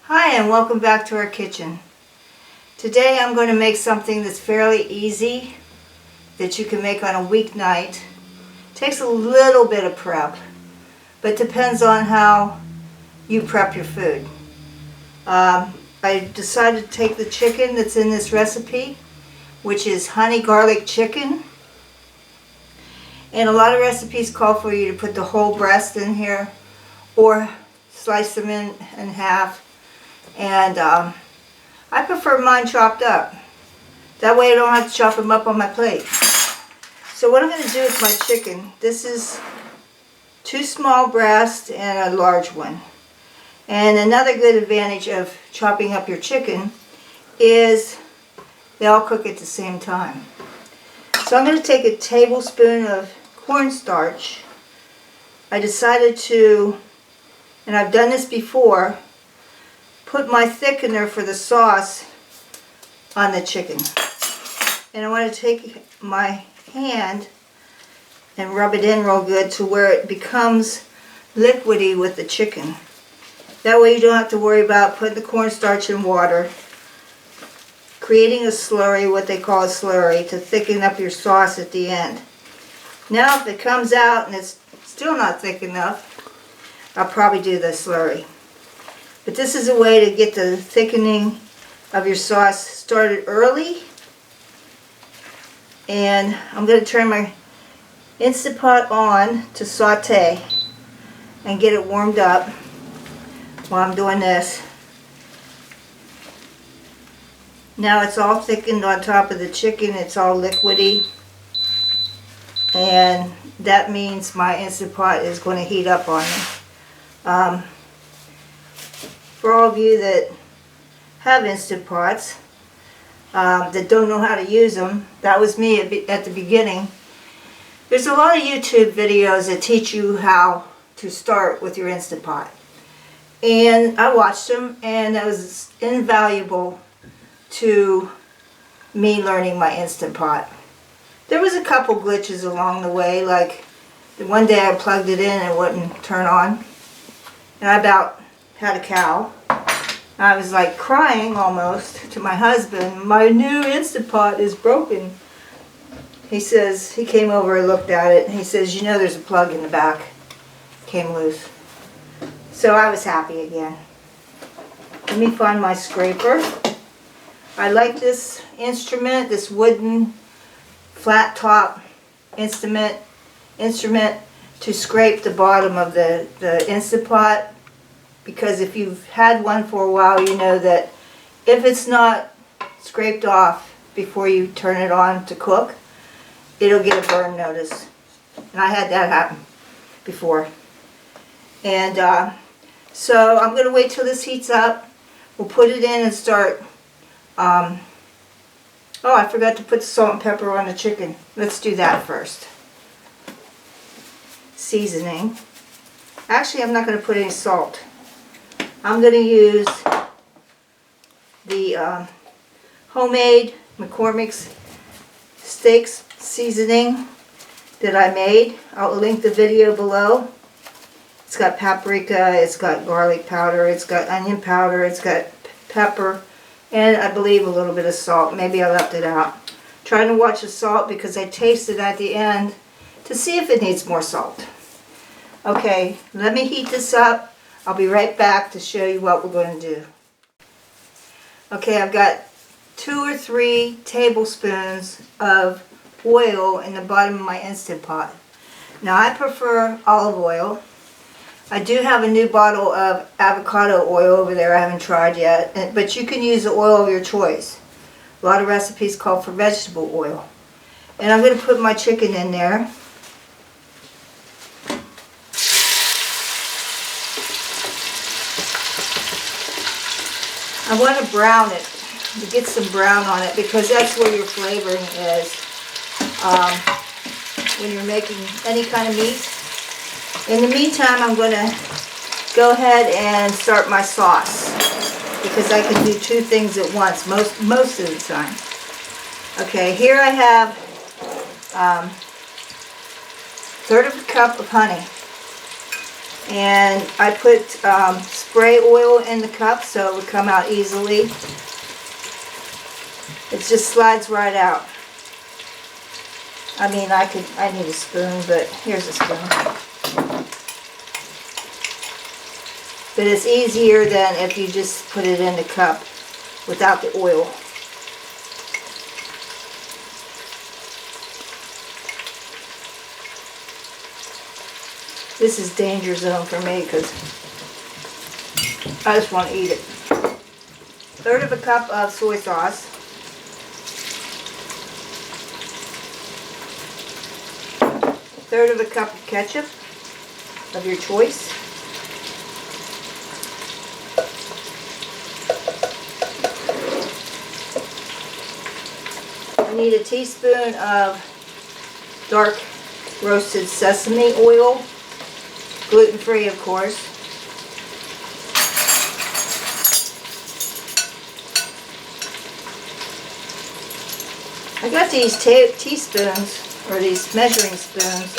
Hi, and welcome back to our kitchen. Today I'm going to make something that's fairly easy that you can make on a weeknight. Takes a little bit of prep, but depends on how you prep your food. I decided to take the chicken that's in this recipe, which is honey garlic chicken. And a lot of recipes call for you to put the whole breast in here or slice them in half. And I prefer mine chopped up. That way I don't have to chop them up on my plate. So what I'm going to do with my chicken, this is 2 small breasts and a large one. And another good advantage of chopping up your chicken is they all cook at the same time. So I'm going to take a tablespoon of cornstarch. I decided to, and I've done this before, put my thickener for the sauce on the chicken. And I want to take my hand and rub it in real good to where it becomes liquidy with the chicken. That way you don't have to worry about putting the cornstarch in water, creating a slurry, what they call a slurry, to thicken up your sauce at the end. Now if it comes out and it's still not thick enough, I'll probably do the slurry. But this is a way to get the thickening of your sauce started early. And I'm going to turn my Instant Pot on to saute and get it warmed up while I'm doing this. Now it's all thickened on top of the chicken. It's all liquidy. And that means my Instant Pot is going to heat up on me. For all of you that have Instant Pots, that don't know how to use them, that was me at the beginning. There's a lot of YouTube videos that teach you how to start with your Instant Pot. And I watched them, and that was invaluable to me learning my Instant Pot. There was a couple glitches along the way, like the one day I plugged it in and it wouldn't turn on. And I about had a cow. I was like crying almost to my husband, my new Instant Pot is broken. He says, he came over and looked at it, and he says, you know there's a plug in the back. Came loose. So I was happy again. Let me find my scraper. I like this instrument, this wooden flat top instrument to scrape the bottom of the Instant Pot. Because if you've had one for a while, you know that if it's not scraped off before you turn it on to cook, it'll get a burn notice. And I had that happen before. And so I'm going to wait till this heats up. We'll put it in and start. Oh, I forgot to put the salt and pepper on the chicken. Let's do that first. Seasoning. Actually, I'm not going to put any salt. I'm going to use the homemade McCormick's steaks seasoning that I made. I'll link the video below. It's got paprika, it's got garlic powder, it's got onion powder, it's got pepper, and I believe a little bit of salt. Maybe I left it out. Trying to watch the salt because I tasted at the end to see if it needs more salt. Okay, let me heat this up. I'll be right back to show you what we're going to do. Okay, I've got 2 or 3 tablespoons of oil in the bottom of my Instant Pot. Now I prefer olive oil. I do have a new bottle of avocado oil over there I haven't tried yet, but you can use the oil of your choice. A lot of recipes call for vegetable oil. And I'm going to put my chicken in there. I want to brown it, to get some brown on it, because that's where your flavoring is when you're making any kind of meat. In the meantime, I'm going to go ahead and start my sauce, because I can do 2 things at once most of the time. Okay, here I have 1/3 cup of honey. And I put spray oil in the cup so it would come out easily. It just slides right out. I mean, I need a spoon, but here's a spoon. But it's easier than if you just put it in the cup without the oil. This is danger zone for me because I just want to eat it. 1/3 of a cup of soy sauce. 1/3 of a cup of ketchup of your choice. I need a teaspoon of dark roasted sesame oil, gluten-free of course. I got these teaspoons, or these measuring spoons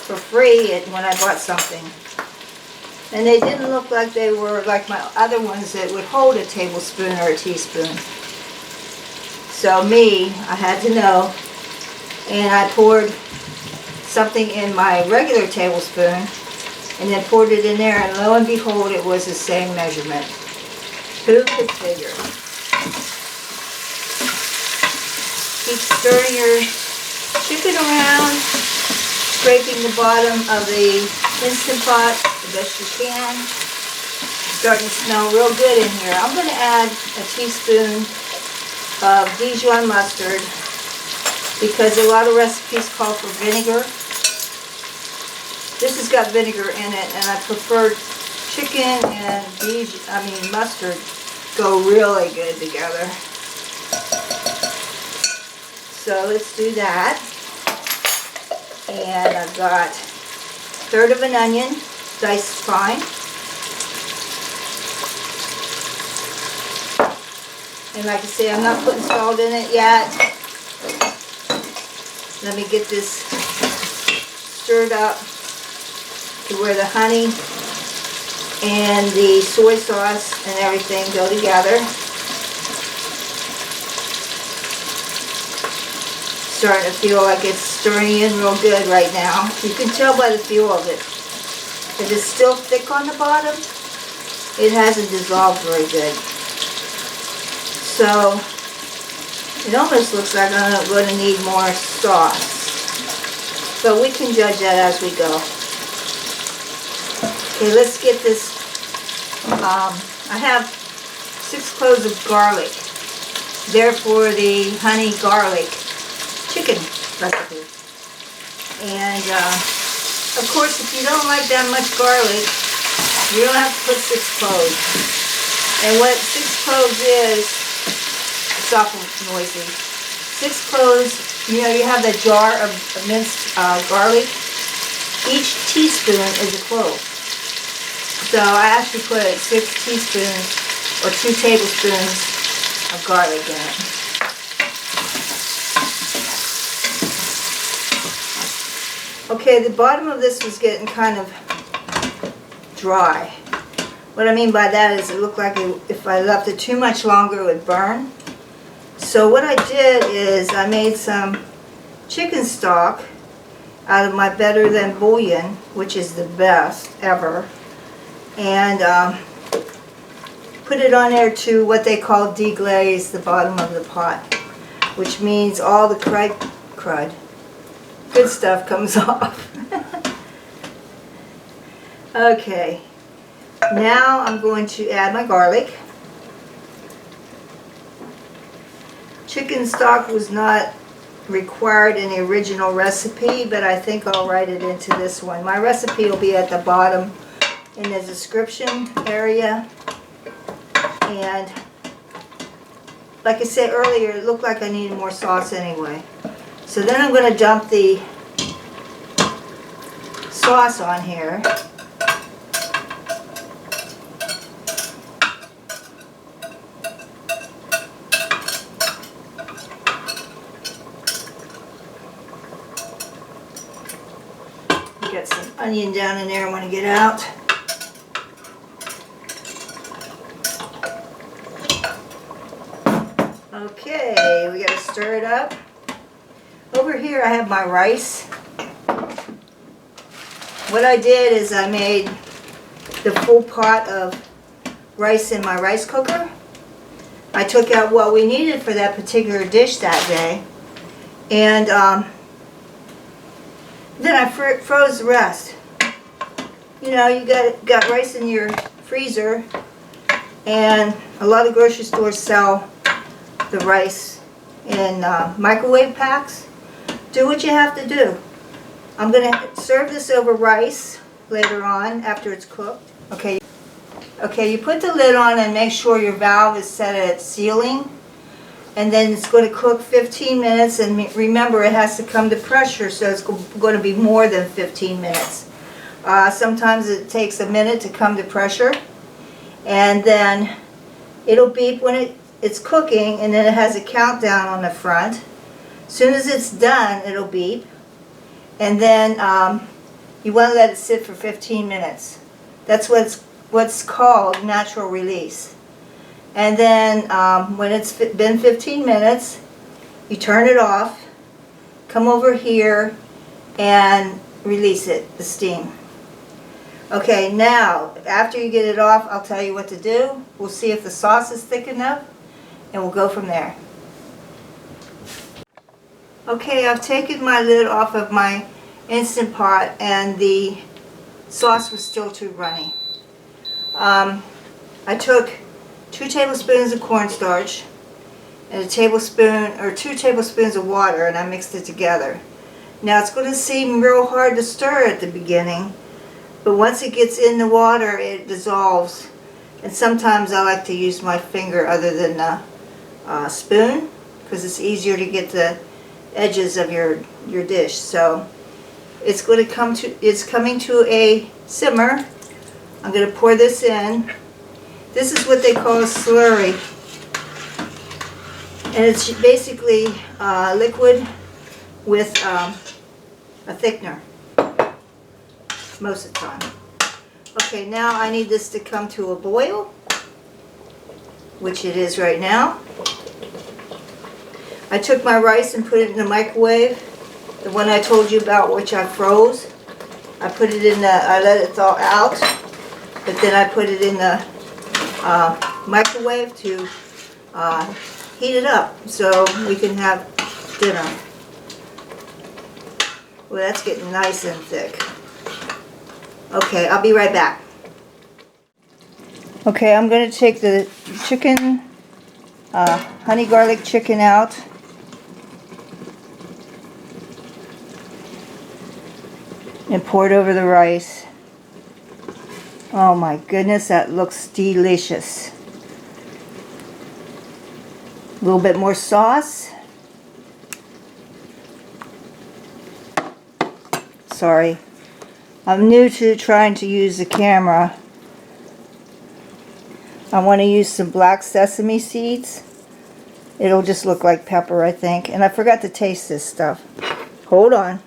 for free when I bought something. And they didn't look like they were like my other ones that would hold a tablespoon or a teaspoon. So I had to know, and I poured something in my regular tablespoon and then poured it in there, and lo and behold, it was the same measurement. Who could figure? Keep stirring your chicken around, scraping the bottom of the Instant Pot the best you can. It's starting to smell real good in here. I'm going to add a teaspoon of Dijon mustard because a lot of recipes call for vinegar. This has got vinegar in it, and I prefer chicken and mustard go really good together. So let's do that. And I've got 1/3 of an onion, diced fine. And like I say, I'm not putting salt in it yet. Let me get this stirred up to where the honey and the soy sauce and everything go together. Starting to feel like it's stirring in real good right now. You can tell by the feel of it. If it's still thick on the bottom, it hasn't dissolved very good. So it almost looks like I'm going to need more sauce. But we can judge that as we go. Okay, let's get this. I have 6 cloves of garlic. Therefore, the honey garlic chicken recipe. And of course, if you don't like that much garlic, you don't have to put 6 cloves. And what 6 cloves is, it's awful noisy. 6 cloves, you have that jar of minced garlic. Each teaspoon is a clove. So I actually put 6 teaspoons or 2 tablespoons of garlic in it. Okay, the bottom of this was getting kind of dry. What I mean by that is it looked like if I left it too much longer it would burn. So what I did is I made some chicken stock out of my Better Than bouillon, which is the best ever, and put it on there to what they call deglaze the bottom of the pot, which means all the crud, good stuff comes off. Okay, now I'm going to add my garlic. Chicken stock was not required in the original recipe, but I think I'll write it into this one. My recipe will be at the bottom in the description area. And like I said earlier, it looked like I needed more sauce anyway. So then I'm going to dump the sauce on here. Get some onion down in there I want to get out. Okay, we gotta stir it up. Over here I have my rice. What I did is I made the full pot of rice in my rice cooker. I took out what we needed for that particular dish that day, and then I froze the rest. You know, you got rice in your freezer, and a lot of grocery stores sell the rice in microwave packs. Do what you have to do. I'm going to serve this over rice later on after it's cooked. Okay, you put the lid on and make sure your valve is set at sealing, and then it's going to cook 15 minutes, and remember it has to come to pressure, so it's going to be more than 15 minutes. Sometimes it takes a minute to come to pressure, and then it'll beep when it's cooking, and then it has a countdown on the front. As soon as it's done, it'll beep, and then you want to let it sit for 15 minutes. That's what's called natural release. And then when it's been 15 minutes, you turn it off, come over here, and release it, the steam. Okay, now, after you get it off, I'll tell you what to do. We'll see if the sauce is thick enough, and we'll go from there. Okay, I've taken my lid off of my Instant Pot, and the sauce was still too runny. I took 2 tablespoons of cornstarch and 2 tablespoons of water, and I mixed it together. Now it's going to seem real hard to stir at the beginning, but once it gets in the water it dissolves, and sometimes I like to use my finger other than a spoon because it's easier to get the edges of your dish. So it's coming to a simmer. I'm going to pour this in. This is what they call a slurry, and it's basically liquid with a thickener most of the time. Okay, now I need this to come to a boil, which it is right now. I took my rice and put it in the microwave, the one I told you about, which I froze. I put it in I let it thaw out, but then I put it in the microwave to heat it up so we can have dinner. Well, that's getting nice and thick. Okay, I'll be right back. Okay, I'm going to take the chicken, honey garlic chicken out. And pour it over the rice. Oh my goodness, that looks delicious. A little bit more sauce. Sorry. I'm new to trying to use the camera. I want to use some black sesame seeds. It'll just look like pepper, I think. And I forgot to taste this stuff. Hold on.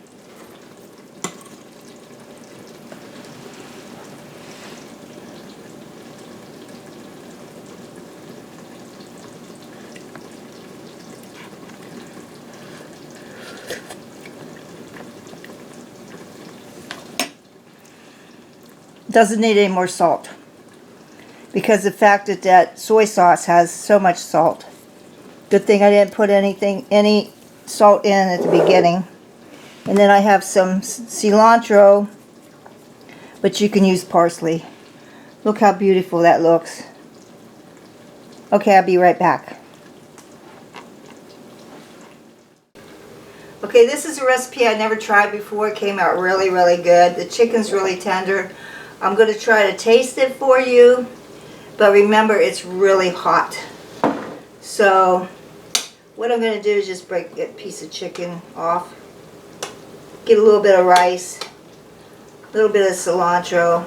Doesn't need any more salt because the fact that soy sauce has so much salt. Good thing I didn't put any salt in at the beginning. And then I have some cilantro, but you can use parsley. Look how beautiful that looks. Okay, I'll be right back. Okay, this is a recipe I never tried before. It came out really, really good. The chicken's really tender. I'm going to try to taste it for you, but remember it's really hot. So what I'm going to do is just break a piece of chicken off, get a little bit of rice, a little bit of cilantro,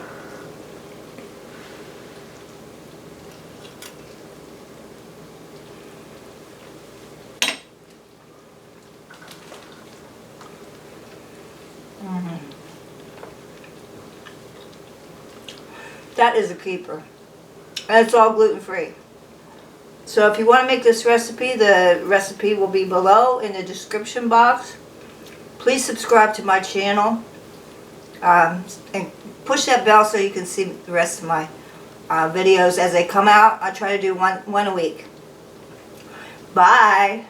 That is a keeper. And it's all gluten-free. So if you want to make this recipe, the recipe will be below in the description box. Please subscribe to my channel. And push that bell so you can see the rest of my videos as they come out. I try to do one a week. Bye.